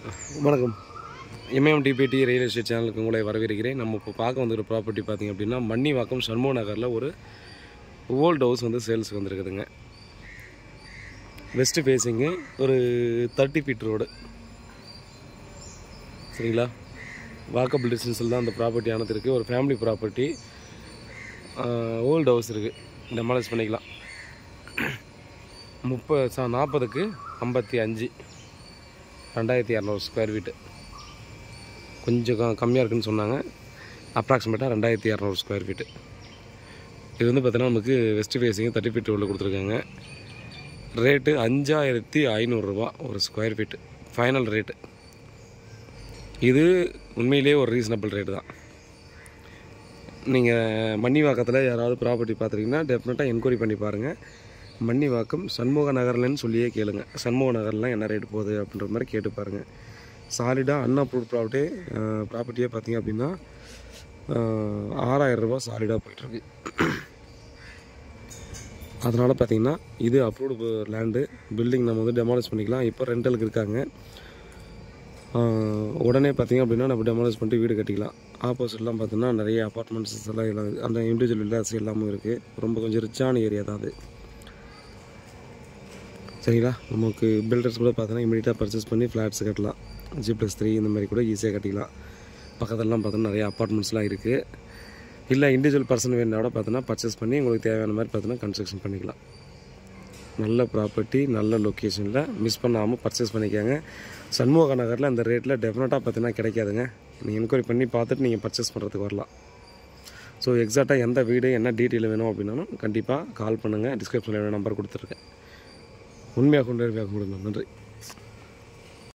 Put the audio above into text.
வணக்கம். MMDPT real estate சேனலுக்கு உங்களை வரவேற்கிறேன். நம்ம இப்போ பார்க்க வந்துருக்க ப்ராப்பர்ட்டி பார்த்திங்க அப்படின்னா மன்னிவாக்கம் சண்முக நகரில் ஒரு ஓல்டு ஹவுஸ் வந்து சேல்ஸுக்கு வந்துருக்குதுங்க. வெஸ்ட்டு ஃபேஸிங்கு ஒரு 30 ஃபீட் ரோடு, சரிங்களா? வாக்கபிள் டிஸ்டன்ஸில் தான் அந்த ப்ராப்பர்ட்டி ஆனது இருக்குது. ஒரு ஃபேமிலி ப்ராப்பர்ட்டி, ஓல்டு ஹவுஸ் இருக்குது, டெமாலிஷ் பண்ணிக்கலாம். 40க்கு 55, 2200 ஸ்கொயர் ஃபீட்டு. கொஞ்சம் கம்மியாக இருக்குதுன்னு சொன்னாங்க. அப்ராக்சிமேட்டாக 2200 ஸ்கொயர் ஃபீட்டு. இது வந்து பார்த்தீங்கன்னா நமக்கு வெஸ்ட் ஃபேஸிங் 30 ஃபீட் உள்ள கொடுத்துருக்காங்க. ரேட்டு 5500 ரூபா ஒரு ஸ்கொயர் ஃபீட்டு ஃபைனல் ரேட்டு. இது உண்மையிலே ஒரு ரீசனபிள் ரேட்டு தான். நீங்கள் மன்னிவாக்கத்தில் யாராவது ப்ராப்பர்ட்டி பார்த்துட்டிங்கன்னா டெஃபினட்டாக என்கொயரி பண்ணி பாருங்கள். மன்னிவாக்கம் சண்முக நகர்லன்னு சொல்லியே கேளுங்க. சண்முக நகர்லாம் என்ன ரேட்டு போகுது அப்படின்ற மாதிரி கேட்டு பாருங்கள். சாலிடாக அன்அப்ரூவ்ட் ப்ராப்பர்ட்டியே பார்த்திங்க அப்படின்னா 6000 ரூபா சாலிடாக போயிட்டுருக்கு. அதனால் பார்த்திங்கன்னா இது அப்ரூவ்டு லேண்டு, பில்டிங் நம்ம வந்து டெமாலிஷ் பண்ணிக்கலாம். இப்போ ரெண்டலுக்கு இருக்காங்க. உடனே பார்த்திங்க அப்படின்னா நம்ம டெமாலிஷ் பண்ணிட்டு வீடு கட்டிக்கலாம். ஆப்போசிட்லாம் பார்த்தோன்னா நிறைய அப்பார்ட்மெண்ட்ஸ் எல்லாம் அந்த இண்டிவிஜுவல் வில்லாஸ் எல்லாமும் இருக்குது. ரொம்ப கொஞ்சம் ரிச்சான ஏரியா தான் அது, சரிங்களா? நமக்கு பில்டர்ஸ் கூட பார்த்தோன்னா இமீடியட்டாக பர்ச்சேஸ் பண்ணி ஃப்ளாட்ஸ் கட்டலாம். G+3 இந்த மாதிரி கூட ஈஸியாக கட்டிக்கலாம். பக்கத்துலலாம் பார்த்தோன்னா நிறைய அப்பார்ட்மெண்ட்ஸ்லாம் இருக்குது. இல்லை இண்டிவிஜுவல் பர்சன் வேணுன்னா கூட பார்த்தோன்னா பர்ச்சேஸ் பண்ணி உங்களுக்கு தேவையான மாதிரி பார்த்தோன்னா கன்ஸ்ட்ரக்ஷன் பண்ணிக்கலாம். நல்ல ப்ராப்பர்ட்டி, நல்ல லொக்கேஷனில் மிஸ் பண்ணாமல் பர்ச்சேஸ் பண்ணிக்கோங்க. சண்முக நகரில் அந்த ரேட்டில் டெஃபினட்டாக பார்த்தீங்கன்னா கிடைக்காதுங்க. நீங்கள் என்கொயரி பண்ணி பார்த்துட்டு நீங்கள் பர்ச்சேஸ் பண்ணுறதுக்கு வரலாம். ஸோ எக்ஸாக்டாக எந்த வீடு என்ன டீட்டெயில் வேணும் அப்படின்னாலும் கண்டிப்பாக கால் பண்ணுங்கள். டிஸ்கிரிப்ஷனில் நம்பர் கொடுத்துருக்கேன். உண்மையாக கொண்டு நன்றி.